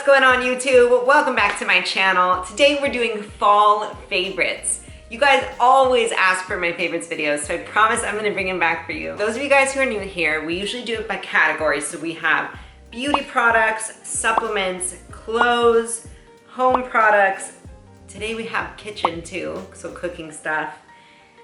going on YouTube? Welcome back to my channel. Today we're doing fall favorites. You guys always ask for my favorites videos, so I promise I'm gonna bring them back for you. Those of you guys who are new here, we usually do it by category. So we have beauty products, supplements, clothes, home products. Today we have kitchen too, so cooking stuff.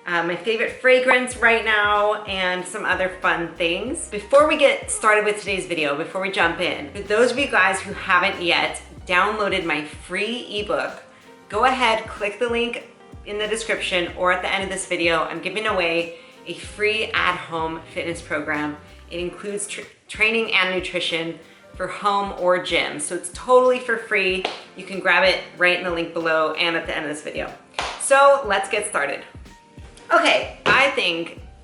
My favorite fragrance right now, and some other fun things. Before we get started with today's video, before we jump in, for those of you guys who haven't yet downloaded my free ebook, go ahead, click the link in the description or at the end of this video. I'm giving away a free at-home fitness program. It includes training and nutrition for home or gym. So it's totally for free. You can grab it right in the link below and at the end of this video. So let's get started. Okay,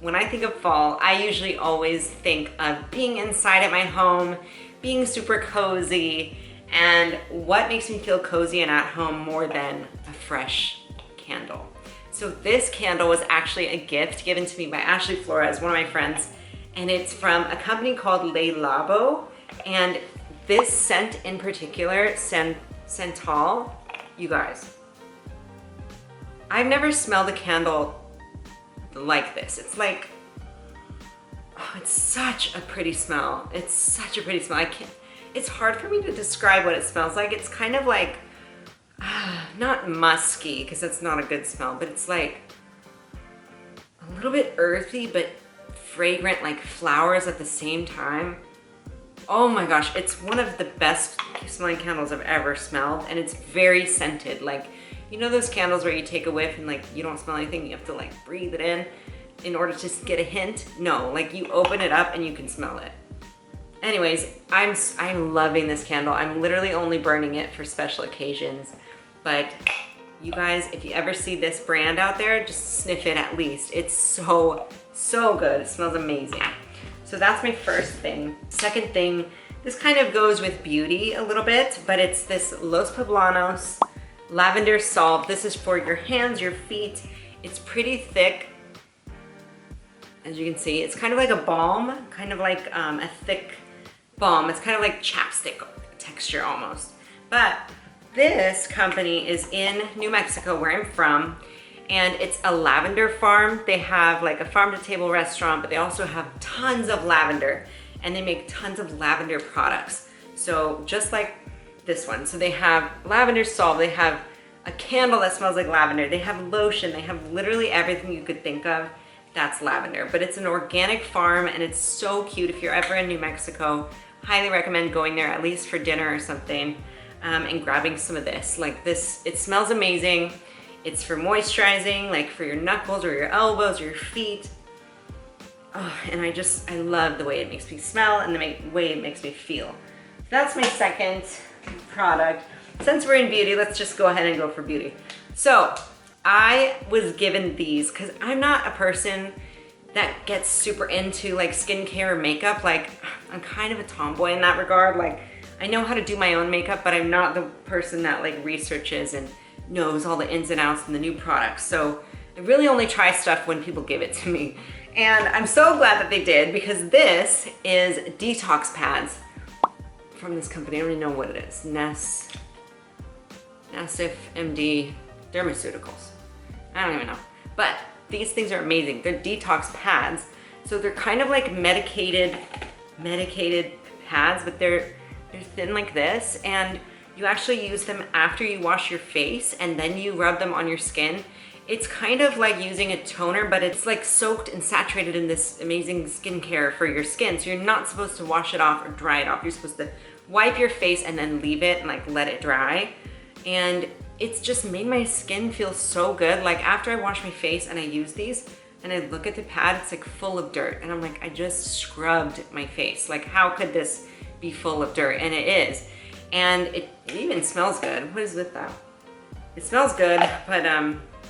when I think of fall, I usually always think of being inside at my home, being super cozy, and what makes me feel cozy and at home more than a fresh candle. So this candle was actually a gift given to me by Ashley Flores, one of my friends, and it's from a company called Le Labo, and this scent in particular, Sental, you guys, I've never smelled a candle like this. It's like, oh, it's such a pretty smell. It's such a pretty smell. It's hard for me to describe what it smells like. It's kind of like, not musky, because that's not a good smell, but it's like a little bit earthy, but fragrant, like flowers at the same time. Oh my gosh, it's one of the best smelling candles I've ever smelled, and it's very scented. Like, you know those candles where you take a whiff and like you don't smell anything, you have to like breathe it in order to get a hint? No, like you open it up and you can smell it. Anyways, I'm loving this candle. I'm literally only burning it for special occasions. But you guys, if you ever see this brand out there, just sniff it at least. It's so good. It smells amazing. So that's my first thing. Second thing, this kind of goes with beauty a little bit, but it's this Los Poblanos Lavender Salve. This is for your hands, your feet. It's pretty thick, as you can see. It's kind of like a balm, kind of like a thick balm. It's kind of like chapstick texture almost. But this company is in New Mexico, where I'm from, and it's a lavender farm. They have like a farm-to-table restaurant, but they also have tons of lavender, and they make tons of lavender products. So just like this one. So they have lavender salve, they have a candle that smells like lavender, they have lotion, they have literally everything you could think of that's lavender. But it's an organic farm, and it's so cute. If you're ever in New Mexico, highly recommend going there at least for dinner or something, and grabbing some of this. Like this, it smells amazing. It's for moisturizing, like for your knuckles or your elbows or your feet. Oh, and I love the way it makes me smell and the way it makes me feel. That's my second product. Since we're in beauty, let's just go ahead and go for beauty. So I was given these because I'm not a person that gets super into like skincare or makeup. Like, I'm kind of a tomboy in that regard. Like, I know how to do my own makeup, but I'm not the person that like researches and knows all the ins and outs and the new products. So I really only try stuff when people give it to me. And I'm so glad that they did, because this is detox pads from this company. I don't even know what it is. Nassif MD Dermaceuticals. I don't even know. But these things are amazing. They're detox pads. So they're kind of like medicated pads, but they're thin like this, and you actually use them after you wash your face, and then you rub them on your skin. It's kind of like using a toner, but it's like soaked and saturated in this amazing skincare for your skin. So you're not supposed to wash it off or dry it off. You're supposed to wipe your face and then leave it and like let it dry. And it's just made my skin feel so good. Like after I wash my face and I use these and I look at the pad, it's like full of dirt. And I'm like, I just scrubbed my face. Like, how could this be full of dirt? And it is. And it even smells good. What is with that? It smells good, but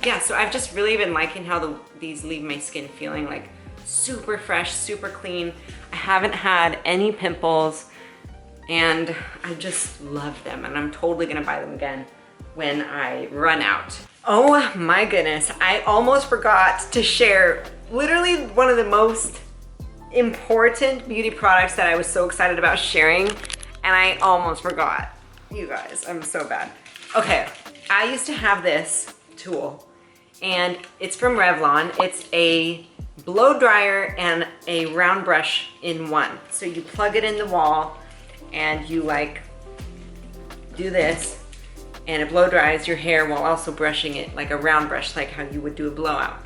yeah, so I've just really been liking how these leave my skin feeling like super fresh, super clean. I haven't had any pimples, and I just love them, and I'm totally gonna buy them again when I run out. Oh my goodness, I almost forgot to share literally one of the most important beauty products that I was so excited about sharing, and I almost forgot. You guys, I'm so bad. Okay, I used to have this tool and it's from Revlon. It's a blow dryer and a round brush in one. So you plug it in the wall and you like do this and it blow dries your hair while also brushing it like a round brush, like how you would do a blowout.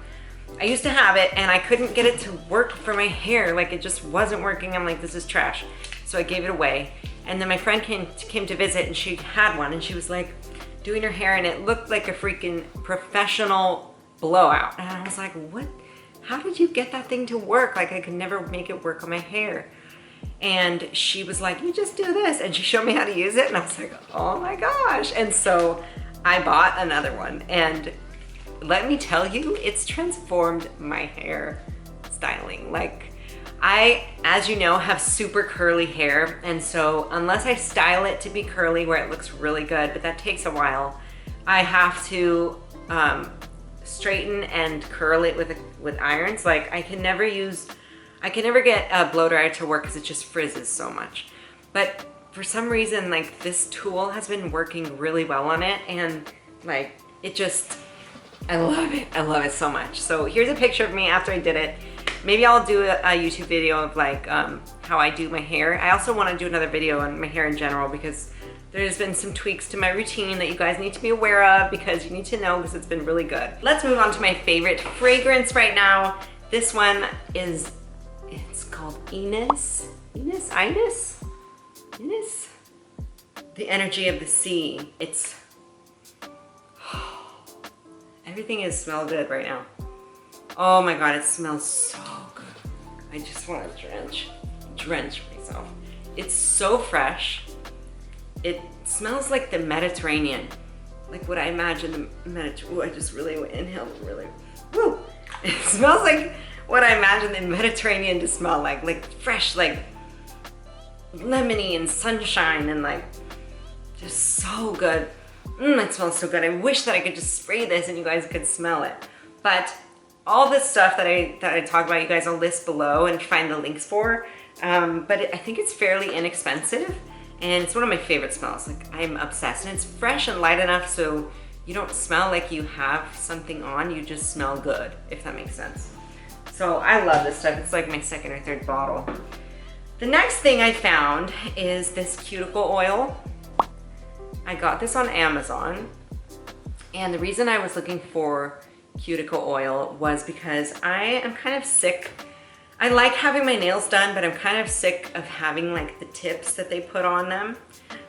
I used to have it and I couldn't get it to work for my hair. Like it just wasn't working. I'm like, this is trash. So I gave it away. And then my friend came to visit and she had one and she was like doing her hair and it looked like a freaking professional blowout. And I was like, what? How did you get that thing to work? Like I could never make it work on my hair. And she was like, you just do this. And she showed me how to use it. And I was like, oh my gosh. And so I bought another one. And let me tell you, it's transformed my hair styling. Like I, as you know, have super curly hair. And so unless I style it to be curly where it looks really good, but that takes a while, I have to straighten and curl it with irons. Like I can never get a blow dryer to work because it just frizzes so much. But for some reason, like this tool has been working really well on it. And like, it just, I love it. I love it so much. So here's a picture of me after I did it. Maybe I'll do a YouTube video of like how I do my hair. I also want to do another video on my hair in general because there's been some tweaks to my routine that you guys need to be aware of because you need to know because it's been really good. Let's move on to my favorite fragrance right now. This one is, it's called Ines? The Energy of the Sea. It's, everything smells good right now. Oh my God, it smells so good. I just want to drench myself. It's so fresh. It smells like the Mediterranean. Like what I imagine the Mediterranean. Ooh, I just really inhaled really. Woo! It smells like what I imagine the Mediterranean to smell like fresh, like lemony and sunshine and like just so good. It smells so good. I wish that I could just spray this and you guys could smell it. But all this stuff that I talk about, you guys, I'll list below and find the links for. But I think it's fairly inexpensive and it's one of my favorite smells. Like I'm obsessed and it's fresh and light enough so you don't smell like you have something on, you just smell good, if that makes sense. So I love this stuff. It's like my second or third bottle. The next thing I found is this cuticle oil. I got this on Amazon. And the reason I was looking for cuticle oil was because I am kind of sick. I like having my nails done, but I'm kind of sick of having like the tips that they put on them.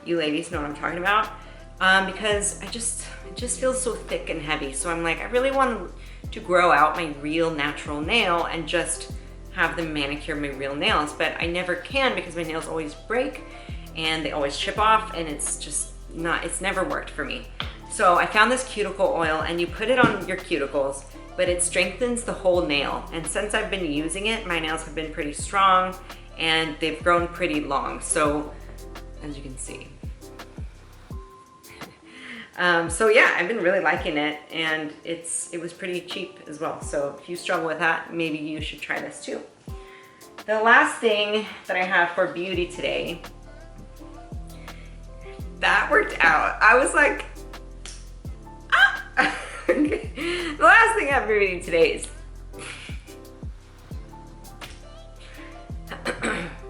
You ladies know what I'm talking about. Because it just feels so thick and heavy. So I'm like, I really want to grow out my real natural nail and just have them manicure my real nails, but I never can because my nails always break and they always chip off and it's just not, it's never worked for me. So I found this cuticle oil and you put it on your cuticles, but it strengthens the whole nail. And since I've been using it, my nails have been pretty strong and they've grown pretty long. So as you can see. So yeah, I've been really liking it and it was pretty cheap as well. So if you struggle with that, maybe you should try this too. The last thing that I have for beauty today, that worked out. I was like, ah! Okay. The last thing I have for beauty today is,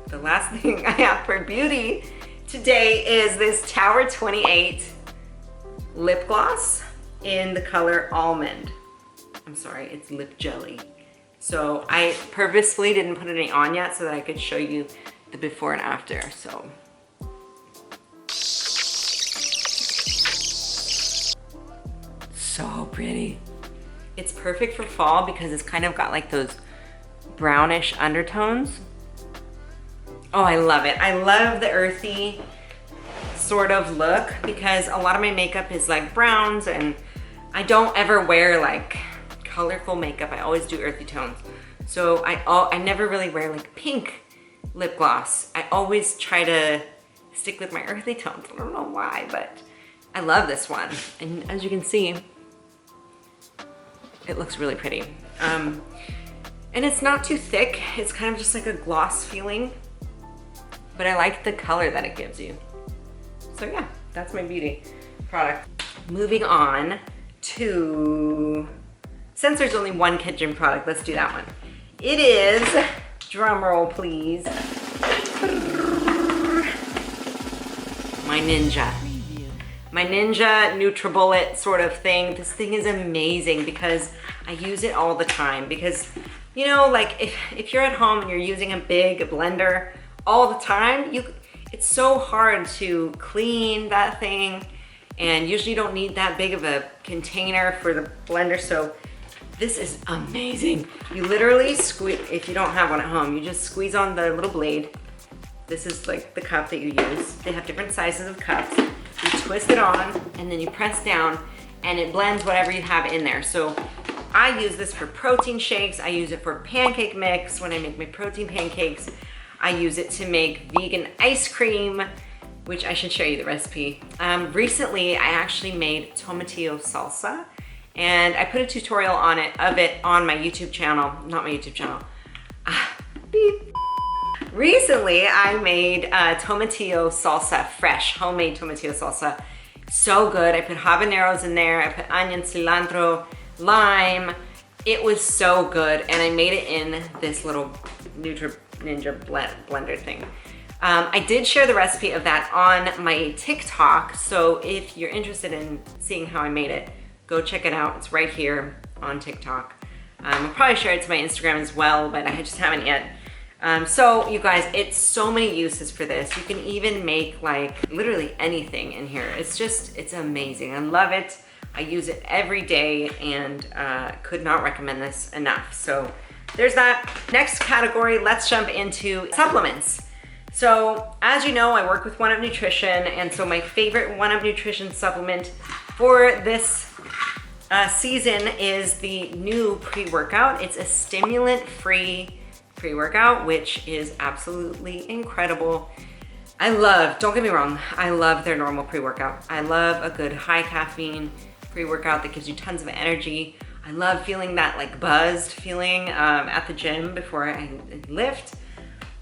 the last thing I have for beauty today is this Tower 28 lip gloss in the color Almond. I'm sorry, it's lip jelly. So I purposefully didn't put any on yet so that I could show you the before and after. So pretty. It's perfect for fall because it's kind of got like those brownish undertones. Oh, I love it. I love the earthy sort of look because a lot of my makeup is like browns and I don't ever wear like colorful makeup. I always do earthy tones. So I never really wear like pink lip gloss. I always try to stick with my earthy tones. I don't know why, but I love this one. And as you can see, it looks really pretty. And it's not too thick. It's kind of just like a gloss feeling, but I like the color that it gives you. So yeah, that's my beauty product. Moving on to, since there's only one kitchen product, let's do that one. It is, drum roll please, my Ninja. My Ninja NutriBullet sort of thing. This thing is amazing because I use it all the time because, you know, like if you're at home and you're using a big blender all the time, it's so hard to clean that thing, and usually you don't need that big of a container for the blender. So this is amazing. You literally squeeze, if you don't have one at home, you just squeeze on the little blade. This is like the cup that you use. They have different sizes of cups. You twist it on and then you press down and it blends whatever you have in there. So I use this for protein shakes. I use it for pancake mix when I make my protein pancakes. I use it to make vegan ice cream, which I should show you the recipe. Recently, I actually made tomatillo salsa, and I put a tutorial on it on my YouTube channel, not my YouTube channel. Beep. Recently, I made tomatillo salsa, fresh, homemade tomatillo salsa. So good. I put habaneros in there. I put onion, cilantro, lime. It was so good, and I made it in this little Ninja blender thing. I did share the recipe of that on my TikTok, so if you're interested in seeing how I made it, go check it out. It's right here on TikTok. I'll probably share it to my Instagram as well, but I just haven't yet. So you guys, it's so many uses for this. You can even make like literally anything in here. It's amazing. I love it. I use it every day and could not recommend this enough. So there's that. Next category, let's jump into supplements. So as you know, I work with One Up Nutrition, and so my favorite One Up Nutrition supplement for this season is the new pre-workout. It's a stimulant-free pre-workout, which is absolutely incredible. Don't get me wrong, I love their normal pre-workout. I love a good high caffeine pre-workout that gives you tons of energy. I love feeling that like buzzed feeling at the gym before I lift.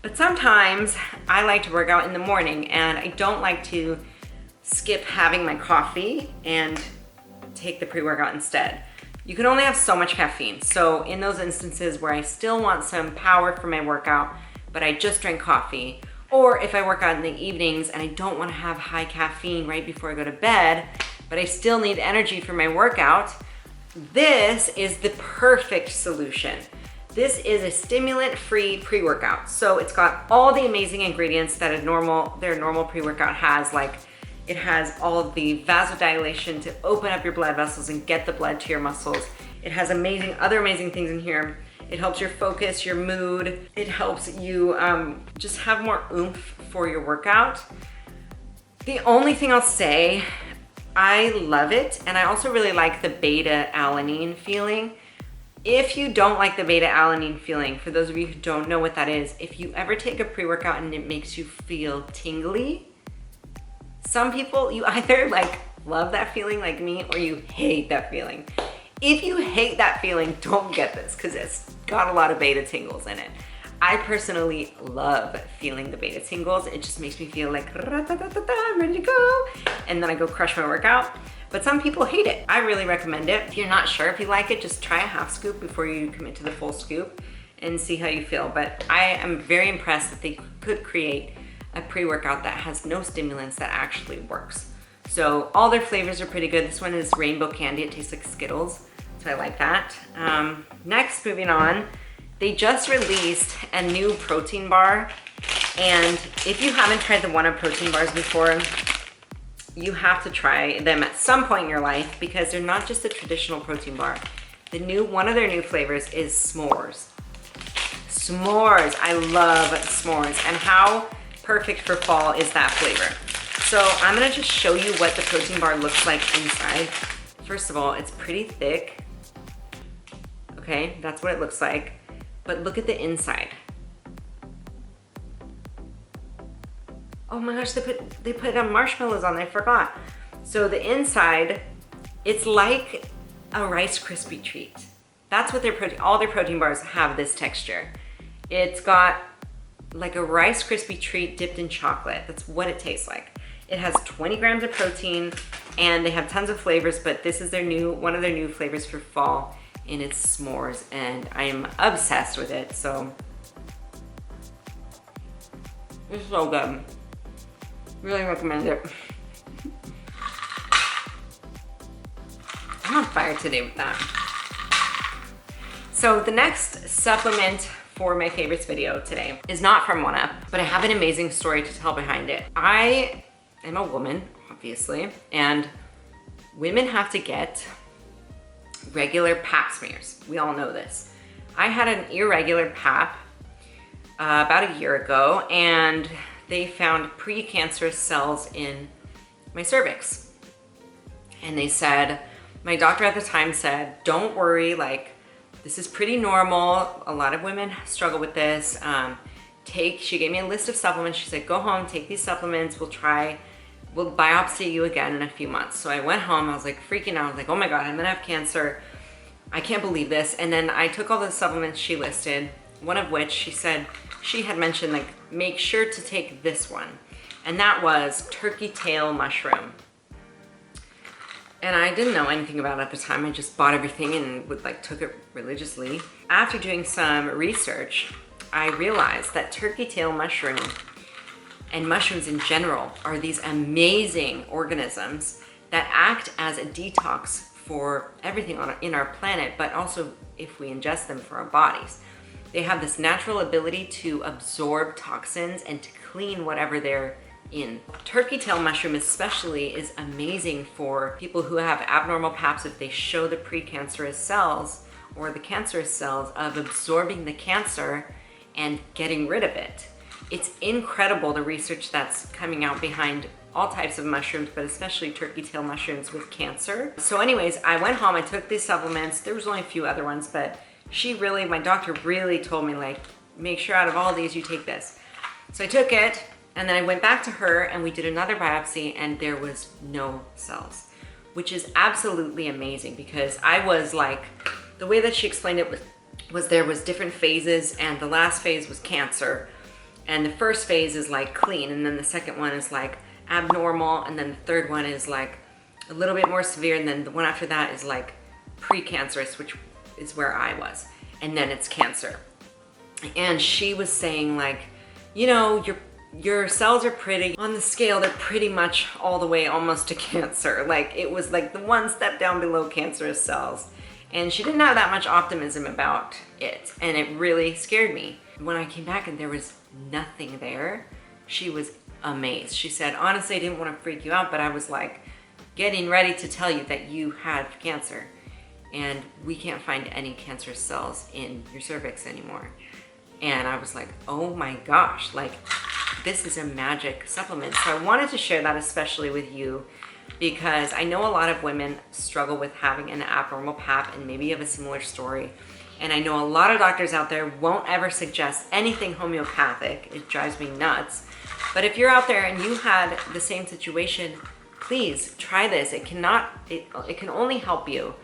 But sometimes I like to work out in the morning, and I don't like to skip having my coffee and take the pre-workout instead. You can only have so much caffeine. So in those instances where I still want some power for my workout, but I just drink coffee, or if I work out in the evenings and I don't want to have high caffeine right before I go to bed, but I still need energy for my workout, this is the perfect solution. This is a stimulant-free pre-workout. So it's got all the amazing ingredients that their normal pre-workout has, like it has all of the vasodilation to open up your blood vessels and get the blood to your muscles. It has other amazing things in here. It helps your focus, your mood. It helps you just have more oomph for your workout. The only thing I'll say, I love it, and I also really like the beta-alanine feeling. If you don't like the beta-alanine feeling, for those of you who don't know what that is, if you ever take a pre-workout and it makes you feel tingly, some people, you either like love that feeling like me, or you hate that feeling. If you hate that feeling, don't get this because it's got a lot of beta tingles in it. I personally love feeling the beta tingles. It just makes me feel like, I'm ready to go. And then I go crush my workout. But some people hate it. I really recommend it. If you're not sure if you like it, just try a half scoop before you commit to the full scoop and see how you feel. But I am very impressed that they could create a pre-workout that has no stimulants that actually works. So all their flavors are pretty good. This one is rainbow candy. It tastes like Skittles, so I like that. Next, moving on, they just released a new protein bar. And if you haven't tried the One Up protein bars before, you have to try them at some point in your life because they're not just a traditional protein bar. One of their new flavors is s'mores. S'mores, I love s'mores. And how perfect for fall is that flavor? So I'm gonna just show you what the protein bar looks like inside. First of all, it's pretty thick. Okay, that's what it looks like. But look at the inside. Oh my gosh, they put marshmallows on there, I forgot. So the inside, it's like a Rice Krispie treat. That's what all their protein bars have this texture. It's got like a Rice Krispie treat dipped in chocolate. That's what it tastes like. It has 20 grams of protein and they have tons of flavors, but this is their one of their new flavors for fall, and it's s'mores, and I am obsessed with it. So it's so good. Really recommend it. I'm on fire today with that. So the next supplement for my favorites video today is not from OneUp, but I have an amazing story to tell behind it. I am a woman, obviously, and women have to get regular pap smears. We all know this. I had an irregular pap about a year ago, and they found precancerous cells in my cervix. And they said, my doctor at the time said, don't worry, like, this is pretty normal. A lot of women struggle with this. She gave me a list of supplements. She said, go home, take these supplements. We'll biopsy you again in a few months. So I went home, I was like freaking out. I was like, oh my God, I'm gonna have cancer. I can't believe this. And then I took all the supplements she listed, one of which she said, she had mentioned, like, make sure to take this one. And that was turkey tail mushroom. And I didn't know anything about it at the time. I just bought everything and took it religiously. After doing some research, I realized that turkey tail mushroom and mushrooms in general are these amazing organisms that act as a detox for everything in our planet, but also if we ingest them for our bodies. They have this natural ability to absorb toxins and to clean whatever they're in. Turkey tail mushroom especially is amazing for people who have abnormal paps if they show the precancerous cells or the cancerous cells of absorbing the cancer and getting rid of it. It's incredible the research that's coming out behind all types of mushrooms, but especially turkey tail mushrooms with cancer. So anyways, I went home, I took these supplements. There was only a few other ones, but my doctor really told me, like, make sure out of all these you take this. So I took it, and then I went back to her and we did another biopsy and there was no cells, which is absolutely amazing because I was like, the way that she explained it was there was different phases, and the last phase was cancer. And the first phase is like clean, and then the second one is like abnormal, and then the third one is like a little bit more severe, and then the one after that is like precancerous, which is where I was, and then it's cancer. And she was saying, like, you know, your cells are pretty, on the scale, they're pretty much all the way almost to cancer. Like, it was like the one step down below cancerous cells. And she didn't have that much optimism about it, and it really scared me. When I came back and there was nothing there, she was amazed. She said, honestly, I didn't want to freak you out, but I was like getting ready to tell you that you had cancer, and we can't find any cancerous cells in your cervix anymore. And I was like, oh my gosh, like, this is a magic supplement. So I wanted to share that especially with you, because I know a lot of women struggle with having an abnormal pap, and maybe you have a similar story. And I know a lot of doctors out there won't ever suggest anything homeopathic. It drives me nuts. But if you're out there and you had the same situation, please try this. It can only help you.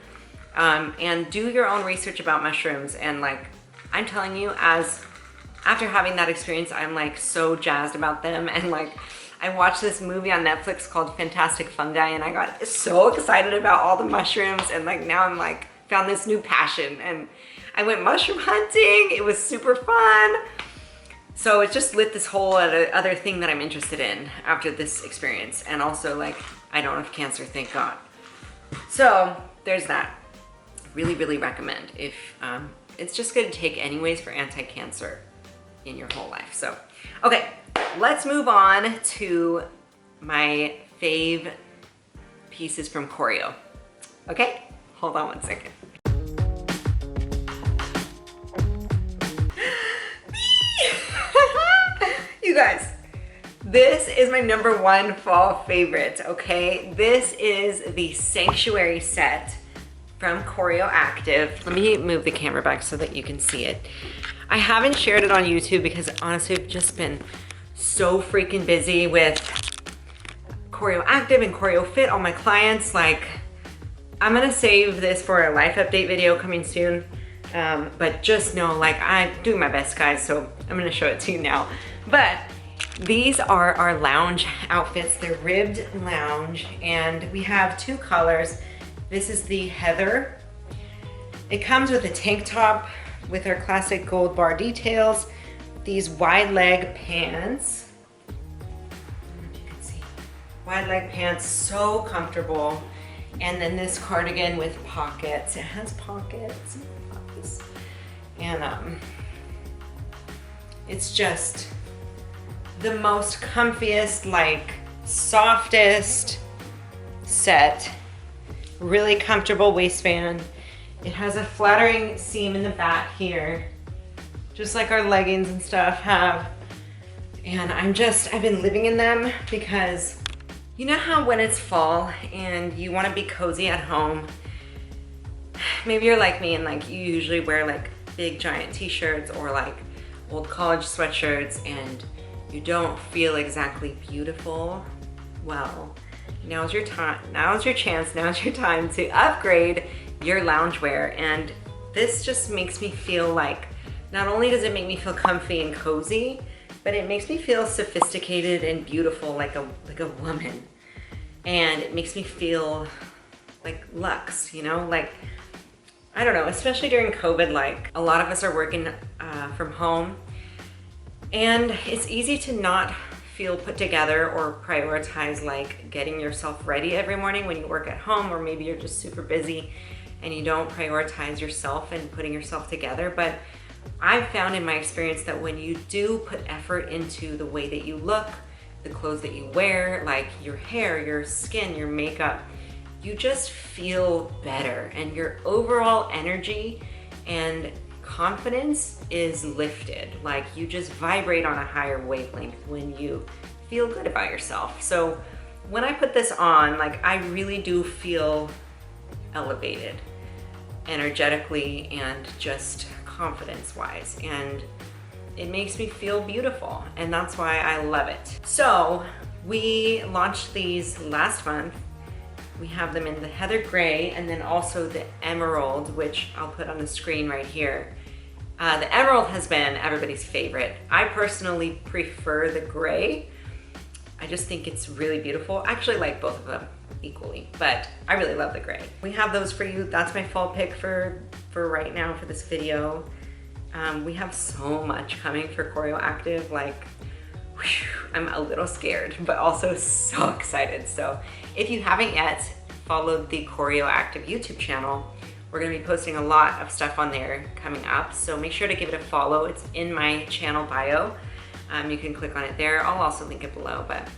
And do your own research about mushrooms. And like, I'm telling you, after having that experience, I'm like so jazzed about them. And like, I watched this movie on Netflix called Fantastic Fungi, and I got so excited about all the mushrooms, and like now I'm like found this new passion, and I went mushroom hunting. It was super fun. So it just lit this whole other thing that I'm interested in after this experience. And also, like, I don't have cancer, thank God. So there's that. Really, really recommend. If it's just good to take anyways for anti-cancer in your whole life. So, okay, let's move on to my fave pieces from Corio. Okay, hold on one second. You guys, this is my #1 fall favorite, okay? This is the Sanctuary set from Corio Active. Let me move the camera back so that you can see it. I haven't shared it on YouTube because honestly, I've just been so freaking busy with Corio Active and Corio Fit, all my clients. Like, I'm gonna save this for a life update video coming soon. But just know, like, I'm doing my best, guys, so I'm gonna show it to you now. But These are our lounge outfits. They're ribbed lounge, and we have two colors. This is the heather. It comes with a tank top with our classic gold bar details, these wide leg pants. I don't know if you can see. Wide leg pants, so comfortable. And then this cardigan with pockets. It has pockets. And it's just the most comfiest, like softest set. Really comfortable waistband. It has a flattering seam in the back here, just like our leggings and stuff have. And I've been living in them because you know how when it's fall and you want to be cozy at home, maybe you're like me and like you usually wear like big giant t-shirts or like old college sweatshirts and you don't feel exactly beautiful. Well, now's your time, now's your chance, now's your time to upgrade your loungewear. And this just makes me feel like, not only does it make me feel comfy and cozy, but it makes me feel sophisticated and beautiful like a woman. And it makes me feel like luxe, you know, like, I don't know, especially during COVID, like a lot of us are working from home and it's easy to not feel put together or prioritize like getting yourself ready every morning when you work at home, or maybe you're just super busy and you don't prioritize yourself and putting yourself together. But I've found in my experience that when you do put effort into the way that you look, the clothes that you wear, like your hair, your skin, your makeup, you just feel better and your overall energy and confidence is lifted. Like you just vibrate on a higher wavelength when you feel good about yourself. So when I put this on, like I really do feel elevated energetically and just confidence-wise, and it makes me feel beautiful, and that's why I love it. So we launched these last month. We have them in the heather gray and then also the emerald, which I'll put on the screen right here. The emerald has been everybody's favorite. I personally prefer the gray. I just think it's really beautiful. I actually like both of them equally, but I really love the gray. We have those for you. That's my fall pick for right now for this video. We have so much coming for Corio Active, like, whew, I'm a little scared, but also so excited. So if you haven't yet followed the Corio Active YouTube channel, we're gonna be posting a lot of stuff on there coming up. So make sure to give it a follow. It's in my channel bio. You can click on it there. I'll also link it below. But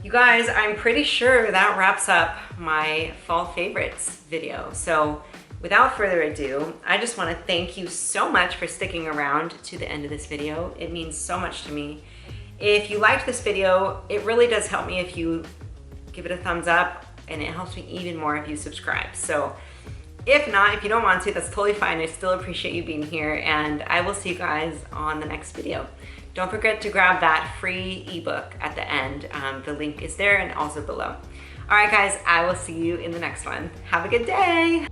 you guys, I'm pretty sure that wraps up my fall favorites video. So without further ado, I just wanna thank you so much for sticking around to the end of this video. It means so much to me. If you liked this video, it really does help me if you give it a thumbs up, and it helps me even more if you subscribe. So if not, if you don't want to, that's totally fine. I still appreciate you being here, and I will see you guys on the next video. Don't forget to grab that free ebook at the end. The link is there and also below. All right, guys, I will see you in the next one. Have a good day.